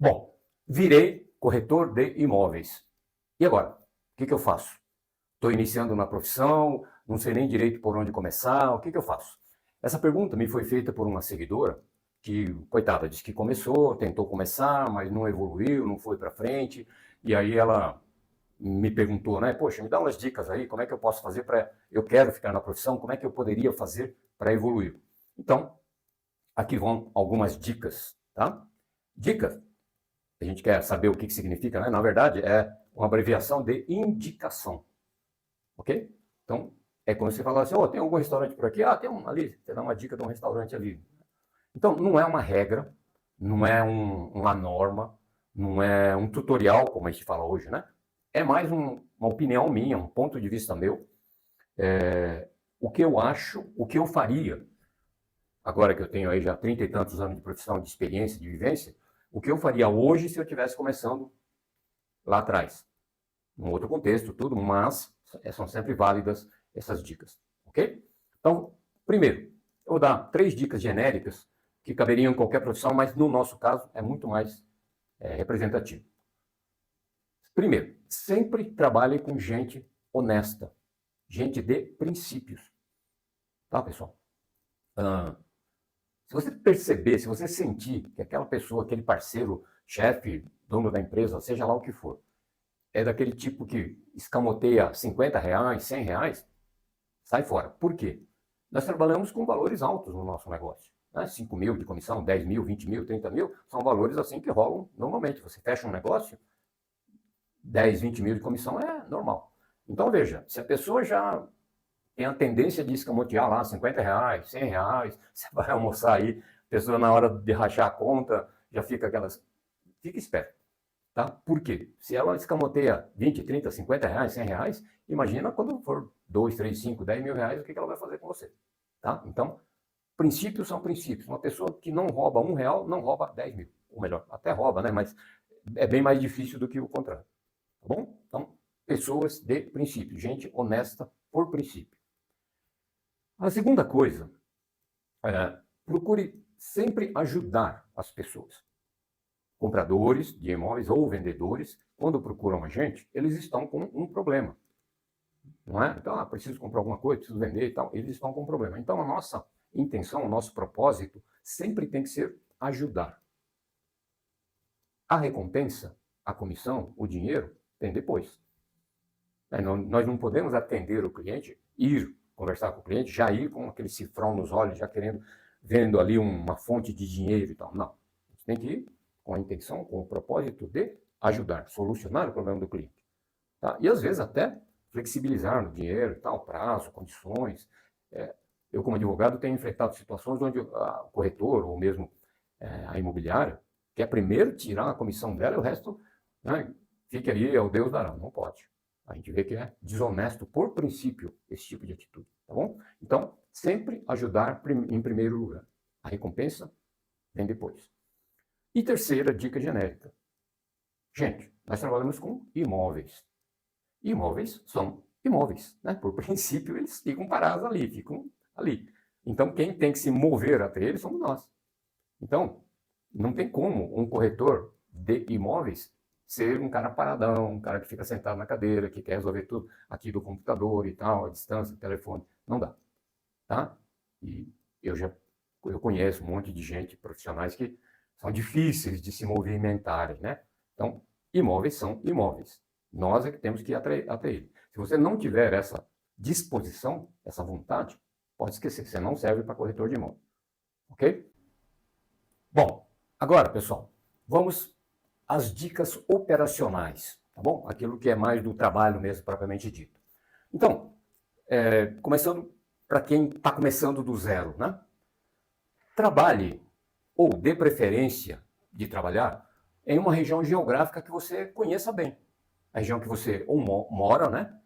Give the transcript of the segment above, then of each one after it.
Bom, virei corretor de imóveis. E agora? O que eu faço? Estou iniciando na profissão, não sei nem direito por onde começar, o que eu faço? Essa pergunta me foi feita por uma seguidora que, coitada, disse que começou, tentou começar, mas não evoluiu, não foi para frente, e aí ela me perguntou, né, poxa, me dá umas dicas aí, como é que eu posso fazer para, eu quero ficar na profissão, como é que eu poderia fazer para evoluir? Então, aqui vão algumas dicas, tá? Dicas, a gente quer saber o que significa, né? Na verdade, é uma abreviação de indicação, ok? Então, é como você falar assim, oh, tem algum restaurante por aqui? Ah, tem um ali, você dá uma dica de um restaurante ali. Então, não é uma regra, não é uma norma, não é um tutorial, como a gente fala hoje, né? É mais uma opinião minha, um ponto de vista meu, o que eu acho, o que eu faria, agora que eu tenho aí já 30 e tantos anos de profissão, de experiência, de vivência, o que eu faria hoje se eu estivesse começando lá atrás. Num outro contexto, tudo, mas são sempre válidas essas dicas, ok? Então, primeiro, eu vou dar 3 dicas genéricas que caberiam em qualquer profissão, mas no nosso caso é muito mais representativo. Primeiro, sempre trabalhe com gente honesta, gente de princípios. Tá, pessoal? Se você perceber, se você sentir que aquela pessoa, aquele parceiro, chefe, dono da empresa, seja lá o que for, é daquele tipo que escamoteia R$ 50, R$ 100, sai fora. Por quê? Nós trabalhamos com valores altos no nosso negócio. Né? 5 mil de comissão, 10 mil, 20 mil, 30 mil, são valores assim que rolam normalmente. Você fecha um negócio, 10, 20 mil de comissão é normal. Então, veja, se a pessoa já tem a tendência de escamotear lá R$ 50, R$ 100, você vai almoçar aí, a pessoa na hora de rachar a conta já fica aquelas... Fica esperto. Tá? Por quê? Se ela escamoteia 20, 30, R$ 50, R$ 100, imagina quando for 2, 3, 5, 10 mil reais, o que ela vai fazer com você. Tá? Então, princípios são princípios. Uma pessoa que não rouba R$ 1 não rouba 10 mil. Ou melhor, até rouba, né? Mas é bem mais difícil do que o contrário. Tá bom? Então, pessoas de princípio. Gente honesta por princípio. A segunda coisa, procure sempre ajudar as pessoas. Compradores de imóveis ou vendedores, quando procuram a gente, eles estão com um problema. Não é? Então, preciso comprar alguma coisa, preciso vender e tal. Eles estão com um problema. Então, a nossa intenção, o nosso propósito sempre tem que ser ajudar. A recompensa, a comissão, o dinheiro, tem depois. Nós não podemos atender o cliente, ir conversar com o cliente, já ir com aquele cifrão nos olhos, já querendo, vendo ali uma fonte de dinheiro e tal. Não. A gente tem que ir com a intenção, com o propósito de ajudar, solucionar o problema do cliente. Tá? E às vezes até flexibilizar no dinheiro e tal, prazo, condições. Eu, como advogado, tenho enfrentado situações onde o corretor ou mesmo a imobiliária quer primeiro tirar a comissão dela e o resto, né, fique aí, é o Deus dará. Não pode. A gente vê que é desonesto por princípio esse tipo de atitude, tá bom? Então, sempre ajudar em primeiro lugar. A recompensa vem depois. E terceira dica genérica. Gente, nós trabalhamos com imóveis. Imóveis são imóveis, né? Por princípio, eles ficam parados ali, ficam ali. Então, quem tem que se mover até eles somos nós. Então, não tem como um corretor de imóveis ser um cara paradão, um cara que fica sentado na cadeira, que quer resolver tudo aqui do computador e tal, a distância, telefone. Não dá, tá? E eu conheço um monte de gente, profissionais que são difíceis de se movimentarem, né? Então, imóveis são imóveis. Nós é que temos que ir até ele. Se você não tiver essa disposição, essa vontade, pode esquecer, você não serve para corretor de imóvel. Ok? Bom, agora, pessoal, vamos às dicas operacionais, tá bom? Aquilo que é mais do trabalho mesmo, propriamente dito. Então, começando para quem está começando do zero, né? Trabalhe, ou dê preferência de trabalhar, em uma região geográfica que você conheça bem. A região que você ou mora, né?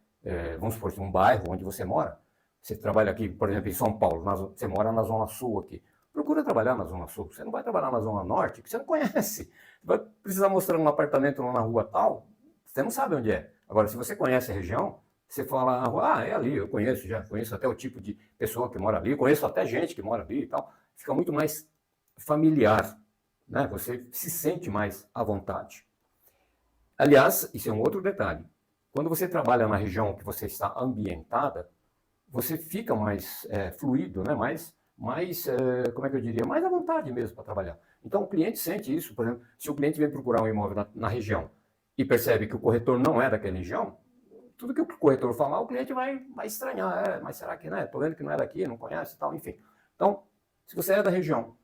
Vamos supor, um bairro onde você mora. Você trabalha aqui, por exemplo, em São Paulo, você mora na Zona Sul aqui. Procura trabalhar na Zona Sul. Você não vai trabalhar na Zona Norte, que você não conhece. Você vai precisar mostrar um apartamento lá na rua tal, você não sabe onde é. Agora, se você conhece a região, você fala, é ali, eu conheço, já conheço até o tipo de pessoa que mora ali, conheço até gente que mora ali e tal. Fica muito mais familiar. né? Você se sente mais à vontade. Aliás, isso é um outro detalhe. Quando você trabalha na região que você está ambientada, você fica mais fluido, né? Como é que eu diria, mais à vontade mesmo para trabalhar. Então o cliente sente isso, por exemplo, se o cliente vem procurar um imóvel na região e percebe que o corretor não é daquela região, tudo que o corretor falar, o cliente vai estranhar, mas será que, né? Estou vendo que não é daqui, não conhece e tal, enfim. Então, se você é da região,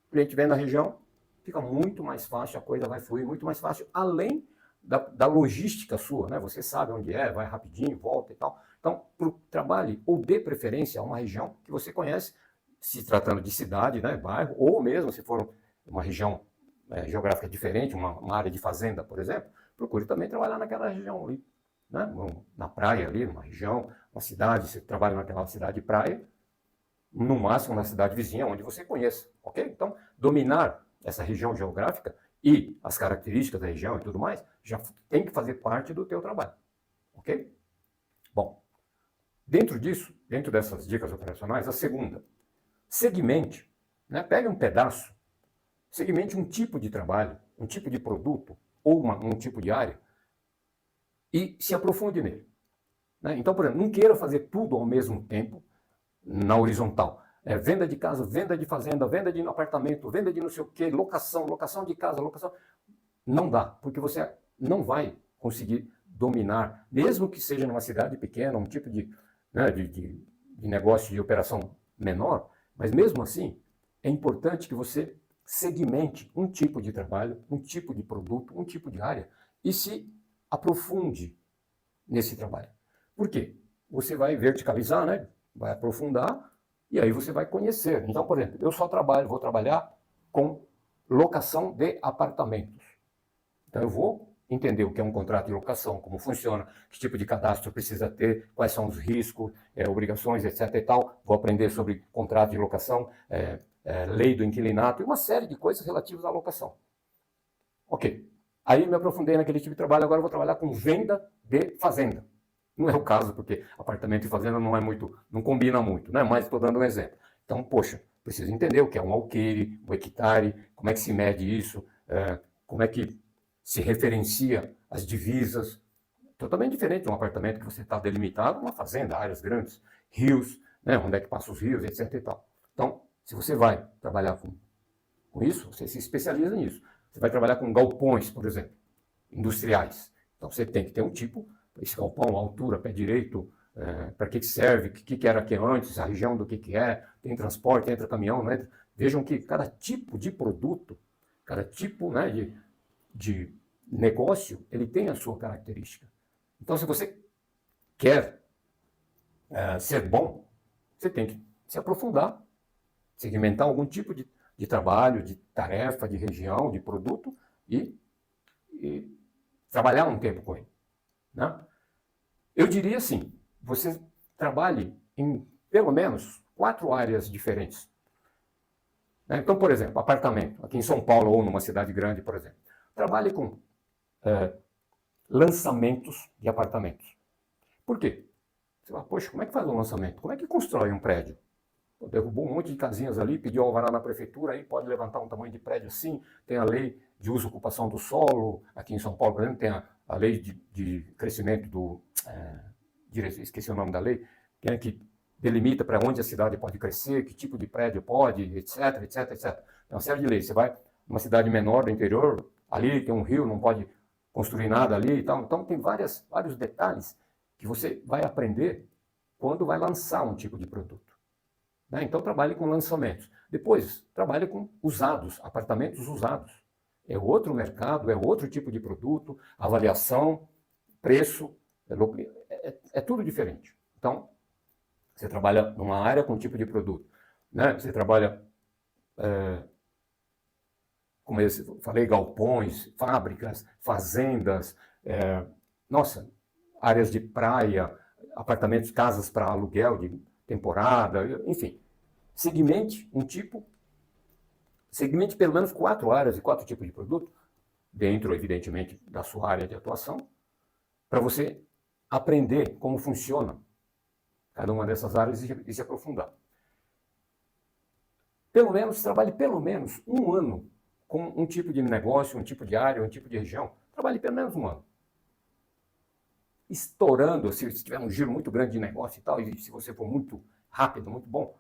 o cliente vem da região, fica muito mais fácil, a coisa vai fluir muito mais fácil, além da logística sua, né? Você sabe onde é, vai rapidinho, volta e tal. Então, trabalhe ou dê preferência a uma região que você conhece, se tratando de cidade, né, bairro, ou mesmo se for uma região geográfica diferente, uma área de fazenda, por exemplo, procure também trabalhar naquela região ali, né, na praia ali, numa região, uma cidade, você trabalha naquela cidade de praia, no máximo na cidade vizinha, onde você conheça, ok? Então, dominar essa região geográfica e as características da região e tudo mais, já tem que fazer parte do teu trabalho, ok? Bom, dentro disso, dentro dessas dicas operacionais, a segunda, segmente, né? Pegue um pedaço, segmente um tipo de trabalho, um tipo de produto ou um tipo de área e se aprofunde nele. Né? Então, por exemplo, não queira fazer tudo ao mesmo tempo na horizontal. Venda de casa, venda de fazenda, venda de apartamento, venda de não sei o quê, locação de casa, locação. Não dá, porque você não vai conseguir dominar, mesmo que seja numa cidade pequena, um tipo né, de negócio de operação menor, mas mesmo assim, é importante que você segmente um tipo de trabalho, um tipo de produto, um tipo de área e se aprofunde nesse trabalho. Por quê? Você vai verticalizar, né? Vai aprofundar e aí você vai conhecer. Então, por exemplo, eu vou trabalhar com locação de apartamentos. Então eu vou entender o que é um contrato de locação, como funciona, que tipo de cadastro precisa ter, quais são os riscos, obrigações, etc. e tal. Vou aprender sobre contrato de locação, lei do inquilinato e uma série de coisas relativas à locação. Ok. Aí me aprofundei naquele tipo de trabalho, agora eu vou trabalhar com venda de fazenda. Não é o caso, porque apartamento e fazenda não combina muito, né? Mas estou dando um exemplo. Então, poxa, preciso entender o que é um alqueire, um hectare, como é que se mede isso, como é que se referencia as divisas. Totalmente diferente de um apartamento que você está delimitado, uma fazenda, áreas grandes, rios, né? Onde é que passam os rios, etc. e tal. Então, se você vai trabalhar com isso, você se especializa nisso. Você vai trabalhar com galpões, por exemplo, industriais. Então, você tem que ter um tipo, esse galpão, altura, pé direito, para que serve, o que era aqui antes, a região do que é, tem transporte, entra caminhão, não entra. Vejam que cada tipo de produto, cada tipo, né, de negócio, ele tem a sua característica. Então, se você quer ser bom, você tem que se aprofundar, segmentar algum tipo de trabalho, de tarefa, de região, de produto e trabalhar um tempo com ele. Né? Eu diria assim, você trabalhe em pelo menos 4 áreas diferentes. Né? Então, por exemplo, apartamento, aqui em São Paulo ou numa cidade grande, por exemplo. Trabalhe com lançamentos de apartamentos. Por quê? Você fala, poxa, como é que faz um lançamento? Como é que constrói um prédio? Pô, derrubou um monte de casinhas ali, pediu alvará na prefeitura, aí pode levantar um tamanho de prédio assim, tem a lei de uso e ocupação do solo, aqui em São Paulo, por exemplo, tem a lei de crescimento esqueci o nome da lei, que delimita para onde a cidade pode crescer, que tipo de prédio pode, etc, etc, etc. Tem uma série de leis. Você vai numa cidade menor do interior, ali tem um rio, não pode construir nada ali e tal. Então tem vários detalhes que você vai aprender quando vai lançar um tipo de produto. Né? Então trabalhe com lançamentos. Depois, trabalhe com usados, apartamentos usados. É outro mercado, é outro tipo de produto, avaliação, preço, é tudo diferente. Então, você trabalha numa área com um tipo de produto. Né? Você trabalha, como eu falei, galpões, fábricas, fazendas, nossa, áreas de praia, apartamentos, casas para aluguel de temporada, enfim. Segmente pelo menos 4 áreas e 4 tipos de produto, dentro, evidentemente, da sua área de atuação, para você aprender como funciona cada uma dessas áreas e se aprofundar. Trabalhe pelo menos 1 ano com um tipo de negócio, um tipo de área, um tipo de região, trabalhe pelo menos um ano. Estourando, se tiver um giro muito grande de negócio e tal, e se você for muito rápido, muito bom,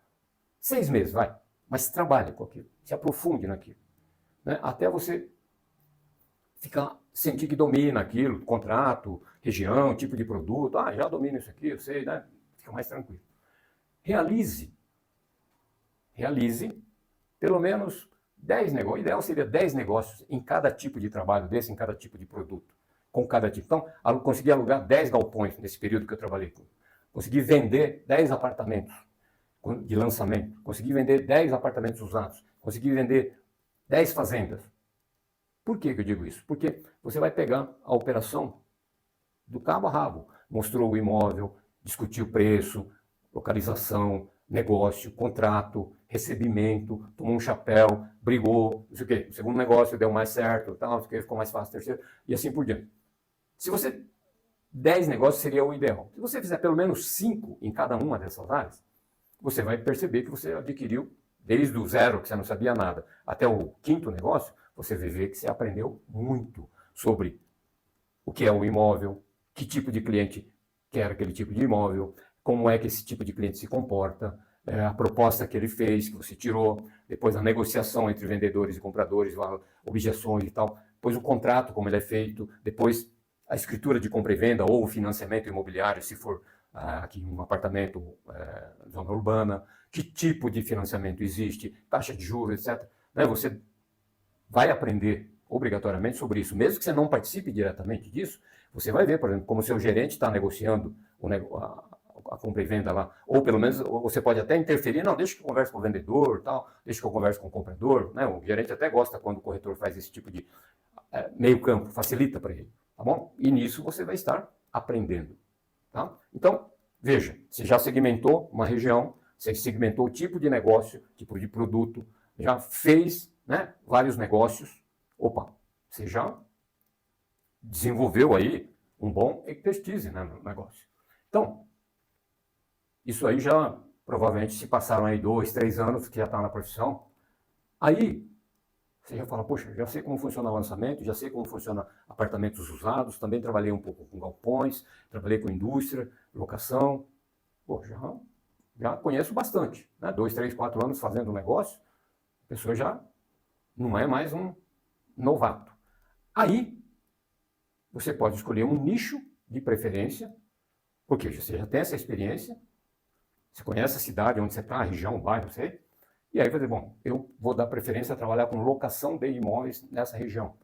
6 meses, vai. Mas trabalhe com aquilo, se aprofunde naquilo. Né? Até você sentir que domina aquilo, contrato, região, tipo de produto. Ah, já domino isso aqui, eu sei, né? Fica mais tranquilo. Realize pelo menos 10 negócios. O ideal seria 10 negócios em cada tipo de trabalho desse, em cada tipo de produto, com cada tipo. Então, eu consegui alugar 10 galpões nesse período que eu trabalhei. Consegui vender 10 apartamentos de lançamento. Consegui vender 10 apartamentos usados. Consegui vender 10 fazendas. Por que eu digo isso? Porque você vai pegar a operação do cabo a rabo. Mostrou o imóvel, discutiu preço, localização, negócio, contrato, recebimento, tomou um chapéu, brigou, não sei o quê. O segundo negócio deu mais certo, tal, ficou mais fácil, terceiro, e assim por diante. Se você 10 negócios seria o ideal. Se você fizer pelo menos 5 em cada uma dessas áreas, você vai perceber que você adquiriu, desde o zero, que você não sabia nada, até o quinto negócio, você vai ver que você aprendeu muito sobre o que é o imóvel, que tipo de cliente quer aquele tipo de imóvel, como é que esse tipo de cliente se comporta, a proposta que ele fez, que você tirou, depois a negociação entre vendedores e compradores, objeções e tal, depois o contrato, como ele é feito, depois a escritura de compra e venda ou o financiamento imobiliário, se for aqui um apartamento, zona urbana, que tipo de financiamento existe, taxa de juros, etc. Né? Você vai aprender obrigatoriamente sobre isso, mesmo que você não participe diretamente disso, você vai ver, por exemplo, como o seu gerente está negociando a compra e venda lá, ou pelo menos você pode até interferir, não, deixa que eu converse com o vendedor, tal, deixa que eu converse com o comprador, né? O gerente até gosta quando o corretor faz esse tipo de meio campo, facilita para ele, tá bom? E nisso você vai estar aprendendo, tá? Então, veja, você já segmentou uma região, você segmentou o tipo de negócio, tipo de produto, já fez, né, vários negócios, opa, você já desenvolveu aí um bom expertise, né, no negócio. Então, isso aí já provavelmente se passaram aí 2, 3 anos que já está na profissão. Aí você já fala, poxa, já sei como funciona o lançamento, já sei como funciona apartamentos usados, também trabalhei um pouco com galpões, trabalhei com indústria, locação. Pô, já conheço bastante, né? 2, 3, 4 anos fazendo negócio, a pessoa já não é mais um novato. Aí você pode escolher um nicho de preferência, porque você já tem essa experiência, você conhece a cidade onde você está, a região, o bairro, sei. E aí vai dizer, bom, eu vou dar preferência a trabalhar com locação de imóveis nessa região.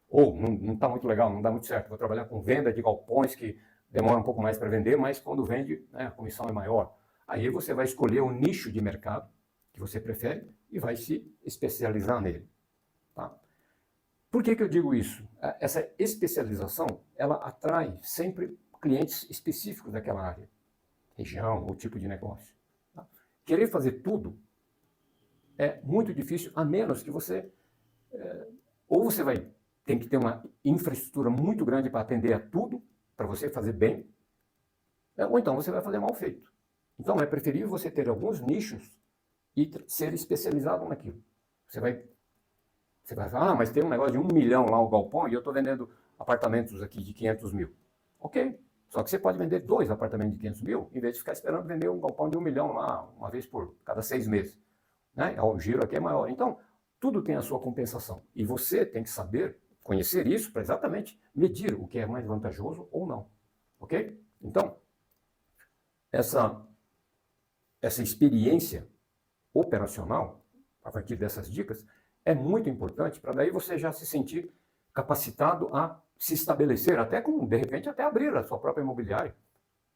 Ou não está muito legal, não dá muito certo, vou trabalhar com venda de galpões que demora um pouco mais para vender, mas quando vende, né, a comissão é maior. Aí você vai escolher o nicho de mercado que você prefere e vai se especializar nele. Tá? Por que eu digo isso? Essa especialização, ela atrai sempre clientes específicos daquela área, região ou tipo de negócio. Tá? Querer fazer tudo é muito difícil, a menos que você, ou você tem que ter uma infraestrutura muito grande para atender a tudo, para você fazer bem, ou então você vai fazer mal feito. Então é preferível você ter alguns nichos e ser especializado naquilo. Você vai falar, mas tem um negócio de 1 milhão lá o galpão e eu estou vendendo apartamentos aqui de 500 mil. Ok, só que você pode vender 2 apartamentos de 500 mil, em vez de ficar esperando vender um galpão de 1 milhão lá, uma vez por cada 6 meses. Né? O giro aqui é maior. Então, tudo tem a sua compensação. E você tem que saber, conhecer isso para exatamente medir o que é mais vantajoso ou não. Ok? Então, essa experiência operacional, a partir dessas dicas, é muito importante para daí você já se sentir capacitado a se estabelecer, até com, de repente, até abrir a sua própria imobiliária.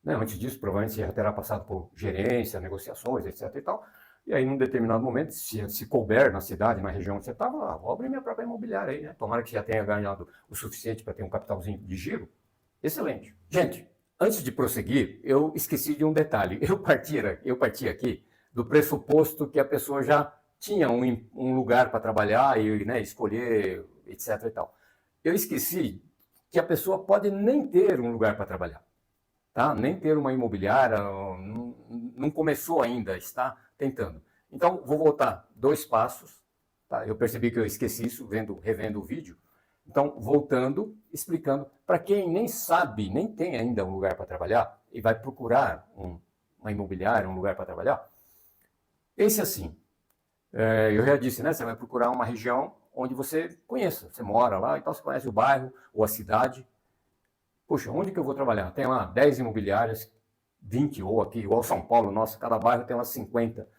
Né? Antes disso, provavelmente você já terá passado por gerência, negociações, etc. e tal. E aí, num determinado momento, se couber na cidade, na região onde você estava, vou abrir minha própria imobiliária aí, né? Tomara que você já tenha ganhado o suficiente para ter um capitalzinho de giro. Excelente. Gente, antes de prosseguir, eu esqueci de um detalhe. Eu parti aqui do pressuposto que a pessoa já tinha um lugar para trabalhar e, né, escolher, etc. e tal. Eu esqueci que a pessoa pode nem ter um lugar para trabalhar. Tá? Nem ter uma imobiliária, não começou ainda, está tentando. Então, vou voltar 2 passos Tá? Eu percebi que eu esqueci isso revendo o vídeo. Então, voltando, explicando, para quem nem sabe, nem tem ainda um lugar para trabalhar, e vai procurar uma imobiliária, um lugar para trabalhar, pense assim, eu já disse, né? Você vai procurar uma região onde você conheça, você mora lá, então você conhece o bairro ou a cidade. Poxa, onde que eu vou trabalhar? Tem lá 10 igual 20 ou aqui, igual São Paulo, nossa, cada bairro tem umas 50.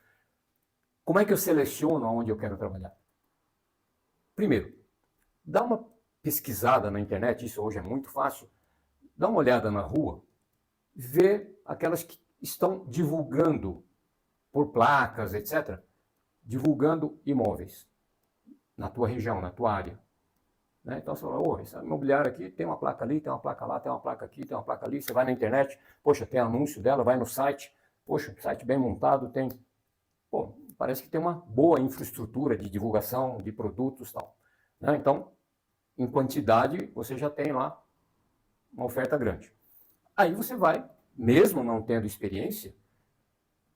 Como é que eu seleciono onde eu quero trabalhar? Primeiro, dá uma pesquisada na internet, isso hoje é muito fácil, dá uma olhada na rua, vê aquelas que estão divulgando por placas, etc., divulgando imóveis na tua região, na tua área. Né? Então você fala, oh, essa imobiliária aqui tem uma placa ali, tem uma placa lá, tem uma placa aqui, tem uma placa ali. Você vai na internet, poxa, tem anúncio dela, vai no site, poxa, site bem montado, tem. Pô, parece que tem uma boa infraestrutura de divulgação de produtos e tal. Né? Então, em quantidade, você já tem lá uma oferta grande. Aí você vai, mesmo não tendo experiência,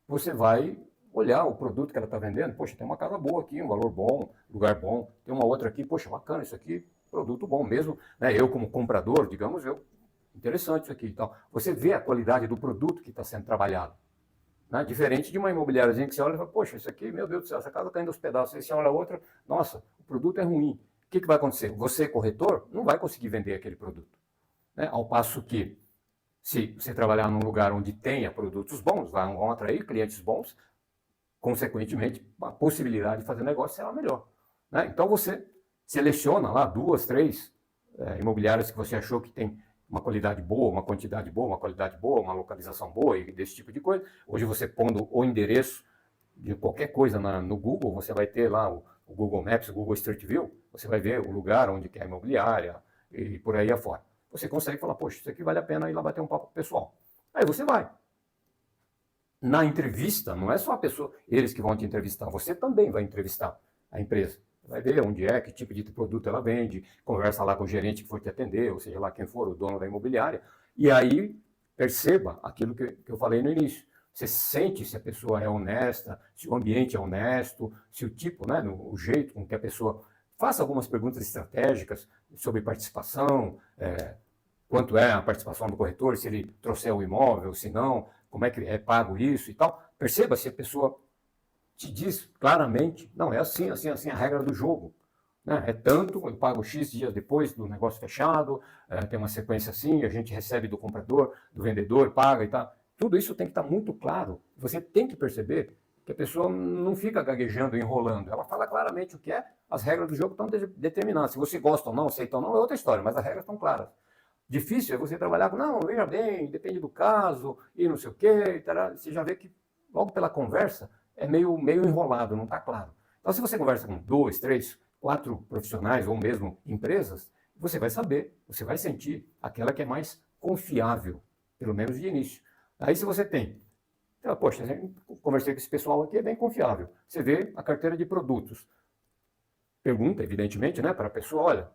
você vai olhar o produto que ela está vendendo. Poxa, tem uma casa boa aqui, um valor bom, lugar bom. Tem uma outra aqui, poxa, bacana isso aqui, produto bom mesmo. Né? Eu como comprador, digamos, interessante isso aqui. Então, você vê a qualidade do produto que está sendo trabalhado. Né? Diferente de uma imobiliária que você olha e fala, poxa, isso aqui, meu Deus do céu, essa casa está indo aos pedaços. Aí você olha a outra, nossa, o produto é ruim. O que vai acontecer? Você, corretor, não vai conseguir vender aquele produto. Né? Ao passo que, se você trabalhar num lugar onde tenha produtos bons, vão atrair clientes bons, consequentemente, a possibilidade de fazer negócio será melhor. Né? Então você seleciona lá 2, 3 imobiliárias que você achou que tem uma qualidade boa, uma quantidade boa, uma qualidade boa, uma localização boa e desse tipo de coisa. Hoje você pondo o endereço de qualquer coisa no Google, você vai ter lá o Google Maps, o Google Street View, você vai ver o lugar onde é a imobiliária e por aí afora. Você consegue falar, poxa, isso aqui vale a pena ir lá bater um papo com o pessoal. Aí você vai. Na entrevista, não é só a pessoa, eles que vão te entrevistar, você também vai entrevistar a empresa. Vai ver onde é, que tipo de produto ela vende, conversa lá com o gerente que for te atender, ou seja lá quem for, o dono da imobiliária, e aí perceba aquilo que eu falei no início. Você sente se a pessoa é honesta, se o ambiente é honesto, se o tipo, né, o jeito com que a pessoa faça algumas perguntas estratégicas sobre participação, quanto é a participação do corretor, se ele trouxer o imóvel, se não, como é que é pago isso e tal. Perceba se a pessoa te diz claramente, não, é assim, assim, assim, a regra do jogo. Né? É tanto, eu pago X dias depois do negócio fechado, tem uma sequência assim, a gente recebe do comprador, do vendedor, paga e tal. Tudo isso tem que estar muito claro. Você tem que perceber que a pessoa não fica gaguejando, enrolando. Ela fala claramente o que é, as regras do jogo estão determinadas. Se você gosta ou não, aceita ou não, é outra história, mas as regras estão claras. Difícil é você trabalhar com, não, veja bem, depende do caso, e não sei o quê, você já vê que logo pela conversa é meio enrolado, não está claro. Então, se você conversa com 2, 3, 4 profissionais ou mesmo empresas, você vai saber, você vai sentir aquela que é mais confiável, pelo menos de início. Aí, se você tem, então, poxa, conversei com esse pessoal aqui, é bem confiável. Você vê a carteira de produtos. Pergunta, evidentemente, né, para a pessoa, olha,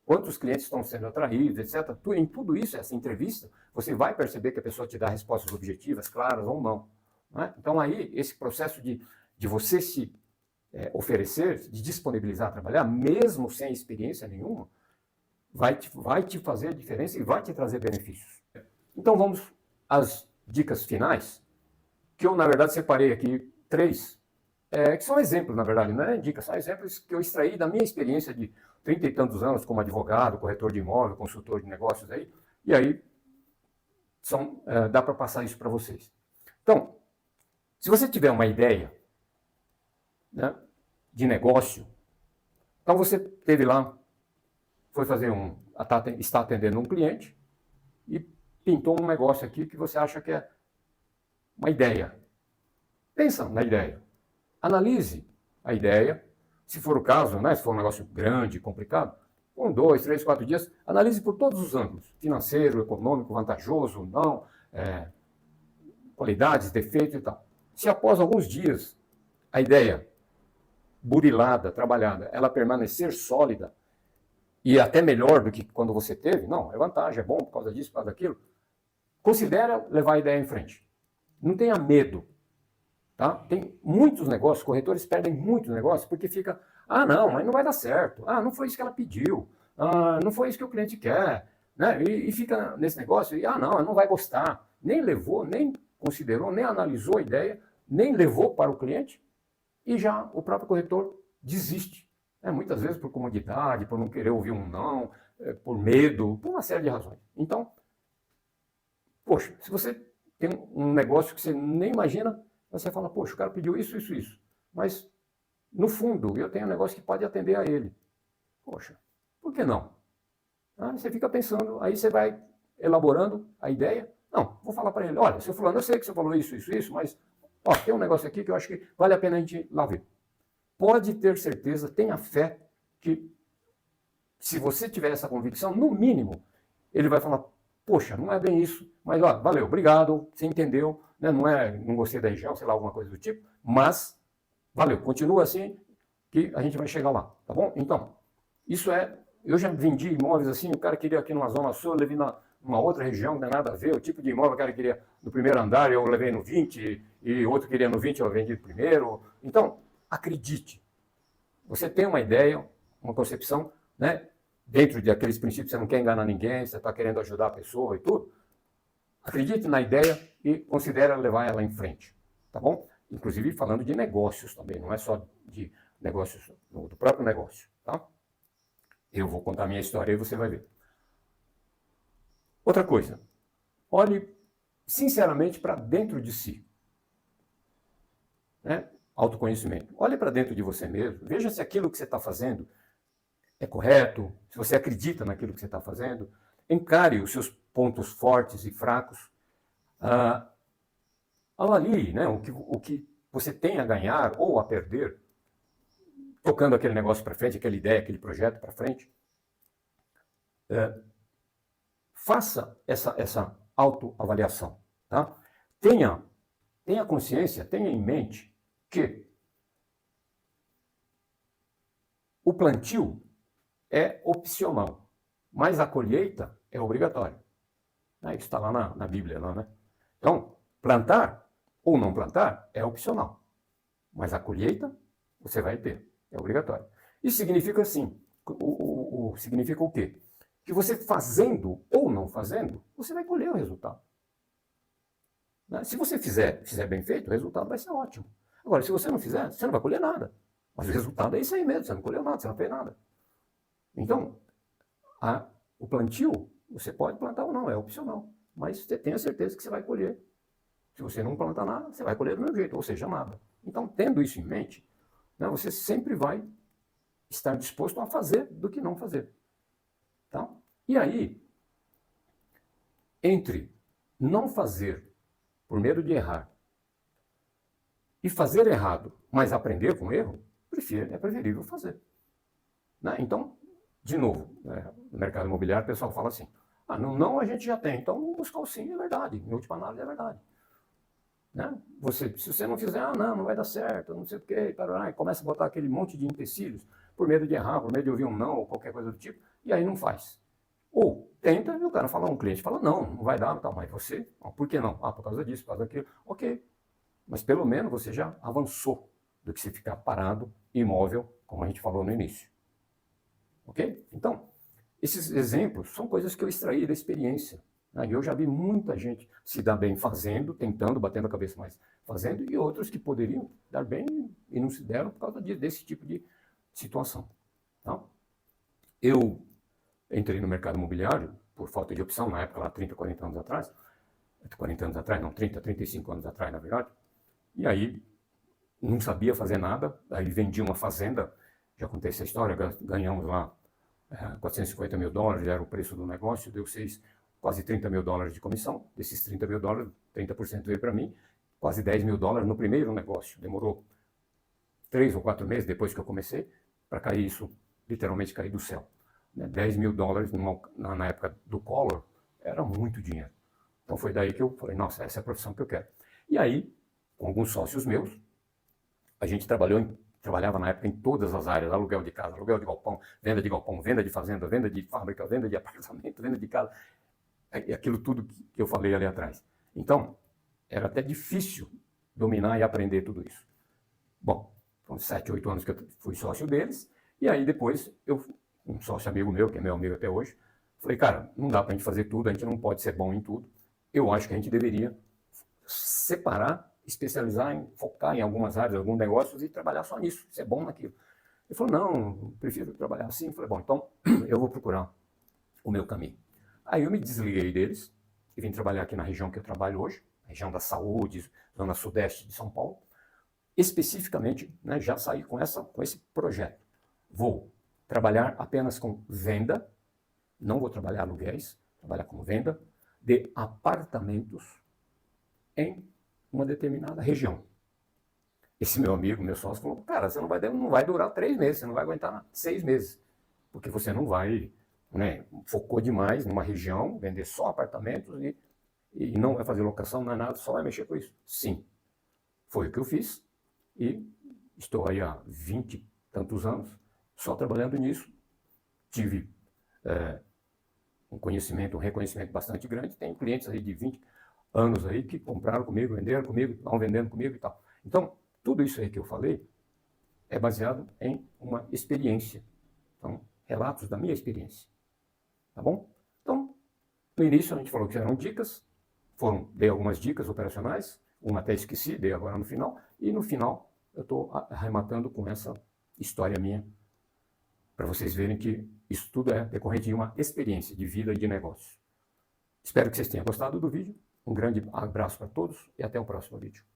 quantos clientes estão sendo atraídos, etc. Em tudo isso, essa entrevista, você vai perceber que a pessoa te dá respostas objetivas, claras ou não. Né? Então, aí, esse processo de você se oferecer, de disponibilizar a trabalhar, mesmo sem experiência nenhuma, vai te fazer diferença e vai te trazer benefícios. Então, vamos às dicas finais, que eu, na verdade, separei aqui 3, que são exemplos, na verdade, não é dicas, são exemplos que eu extraí da minha experiência de 30 e tantos anos como advogado, corretor de imóvel, consultor de negócios aí, e aí dá para passar isso para vocês. Então, se você tiver uma ideia, né, de negócio, então você teve lá, foi fazer está atendendo um cliente e pintou um negócio aqui que você acha que é uma ideia. Pensa na ideia. Analise a ideia. Se for o caso, né, se for um negócio grande, complicado, com 2, 3, 4 dias, analise por todos os ângulos. Financeiro, econômico, vantajoso, não, qualidades, defeitos e tal. Se após alguns dias a ideia burilada, trabalhada, ela permanecer sólida e até melhor do que quando você teve, não, é vantagem, é bom por causa disso, por causa daquilo, considera levar a ideia em frente. Não tenha medo. Tá? Tem muitos negócios, corretores perdem muitos negócios porque fica, Ah, não, mas não vai dar certo. Ah, não foi isso que ela pediu. Ah, não foi isso que o cliente quer. Né? E fica nesse negócio, e, não, ela não vai gostar. Nem levou, nem considerou, nem analisou a ideia, nem levou para o cliente, e já o próprio corretor desiste. Muitas vezes por comodidade, por não querer ouvir um não, por medo, por uma série de razões. Então, poxa, se você tem um negócio que você nem imagina, você fala, poxa, o cara pediu isso, isso, isso. Mas, no fundo, eu tenho um negócio que pode atender a ele. Poxa, por que não? Você fica pensando, aí você vai elaborando a ideia. Não, vou falar para ele, olha, seu fulano, eu sei que você falou isso, isso, isso, mas tem um negócio aqui que eu acho que vale a pena a gente ir lá ver. Pode ter certeza, tenha fé que se você tiver essa convicção, no mínimo, ele vai falar, poxa, não é bem isso, mas valeu, obrigado, você entendeu, né? Não gostei da região, sei lá, alguma coisa do tipo, mas valeu, continua assim que a gente vai chegar lá, tá bom? Então, eu já vendi imóveis assim, o cara queria aqui numa zona sul, eu levei numa outra região, não tem nada a ver, o tipo de imóvel o cara queria no primeiro andar, eu levei no 20, e outro queria no 20, eu vendi primeiro. Então, acredite, você tem uma ideia, uma concepção, né? Dentro de aqueles princípios, você não quer enganar ninguém, você está querendo ajudar a pessoa e tudo. Acredite na ideia e considere levar ela em frente, tá bom? Inclusive falando de negócios também, não é só de negócios, do próprio negócio, tá? Eu vou contar a minha história e você vai ver. Outra coisa, olhe sinceramente para dentro de si. Né? Autoconhecimento. Olhe para dentro de você mesmo, veja se aquilo que você está fazendo é correto, se você acredita naquilo que você está fazendo, encare os seus pontos fortes e fracos, avalie, né, o que você tem a ganhar ou a perder, tocando aquele negócio para frente, aquela ideia, aquele projeto para frente. Faça essa autoavaliação. Tá? Tenha consciência, tenha em mente que o plantio é opcional, mas a colheita é obrigatória. Isso está lá na Bíblia, lá, né? Então, plantar ou não plantar é opcional, mas a colheita você vai ter, é obrigatório. Isso significa assim, significa o quê? Que você fazendo ou não fazendo, você vai colher o resultado. Se você fizer bem feito, o resultado vai ser ótimo. Agora, se você não fizer, você não vai colher nada. Mas o resultado é isso aí mesmo, você não colheu nada, você não fez nada. Então, o plantio, você pode plantar ou não, é opcional. Mas você tenha certeza que você vai colher. Se você não plantar nada, você vai colher do mesmo jeito, ou seja, nada. Então, tendo isso em mente, você sempre vai estar disposto a fazer do que não fazer. Tá? E aí, entre não fazer por medo de errar e fazer errado, mas aprender com erro, é preferível fazer. Então, de novo, no mercado imobiliário o pessoal fala assim, não a gente já tem, então vamos buscar o sim, é verdade, em última análise é verdade. Se você não fizer, não vai dar certo, não sei o quê, e começa a botar aquele monte de empecilhos por medo de errar, por medo de ouvir um não, ou qualquer coisa do tipo, e aí não faz. Ou tenta e o cara fala, um cliente fala, não vai dar, tal, mas você, por que não? Por causa disso, por causa daquilo, ok. Mas pelo menos você já avançou do que se ficar parado, imóvel, como a gente falou no início. Ok? Então, esses exemplos são coisas que eu extraí da experiência. Eu já vi muita gente se dar bem fazendo, tentando, batendo a cabeça mais fazendo, e outros que poderiam dar bem e não se deram por causa desse tipo de situação. Tá? Eu entrei no mercado imobiliário por falta de opção, na época lá 30, 40 anos atrás, 40 anos atrás, não, 30, 35 anos atrás, na verdade, e aí não sabia fazer nada, aí vendi uma fazenda, já contei essa história, ganhamos lá 450 mil dólares, era o preço do negócio, deu quase 30 mil dólares de comissão, desses 30 mil dólares, 30% veio para mim, quase 10 mil dólares no primeiro negócio, demorou 3 ou 4 meses depois que eu comecei, para cair isso, literalmente cair do céu. 10 mil dólares na época do Collor, era muito dinheiro. Então foi daí que eu falei, nossa, essa é a profissão que eu quero. E aí, com alguns sócios meus, a gente trabalhava na época em todas as áreas, aluguel de casa, aluguel de galpão, venda de fazenda, venda de fábrica, venda de apartamento, venda de casa, e aquilo tudo que eu falei ali atrás. Então, era até difícil dominar e aprender tudo isso. Bom, Foram 7, 8 anos que eu fui sócio deles. E aí depois, um sócio amigo meu, que é meu amigo até hoje, falei, cara, não dá para a gente fazer tudo, a gente não pode ser bom em tudo. Eu acho que a gente deveria separar, especializar, focar em algumas áreas, alguns negócios e trabalhar só nisso, ser bom naquilo. Ele falou, não, prefiro trabalhar assim. Eu falei, bom, então eu vou procurar o meu caminho. Aí eu me desliguei deles e vim trabalhar aqui na região que eu trabalho hoje, região da saúde, zona sudeste de São Paulo. Especificamente, né, já saí com esse projeto. Vou trabalhar apenas com venda, não vou trabalhar aluguéis, trabalhar com venda de apartamentos em uma determinada região. Esse meu amigo, meu sócio, falou, cara, você não vai durar 3 meses, você não vai aguentar 6 meses, porque você não vai, né, focou demais numa região, vender só apartamentos e não vai fazer locação, não é nada, só vai mexer com isso. Sim, foi o que eu fiz e estou aí há 20 e tantos anos só trabalhando nisso. Tive um conhecimento, um reconhecimento bastante grande, tem clientes aí de 20 anos aí que compraram comigo, venderam comigo, estão vendendo comigo e tal. Então, tudo isso aí que eu falei é baseado em uma experiência. Então, relatos da minha experiência. Tá bom? Então, no início a gente falou que eram dicas, dei algumas dicas operacionais, uma até esqueci, dei agora no final, e no final eu estou arrematando com essa história minha, para vocês verem que isso tudo é decorrente de uma experiência de vida e de negócio. Espero que vocês tenham gostado do vídeo. Um grande abraço para todos e até o próximo vídeo.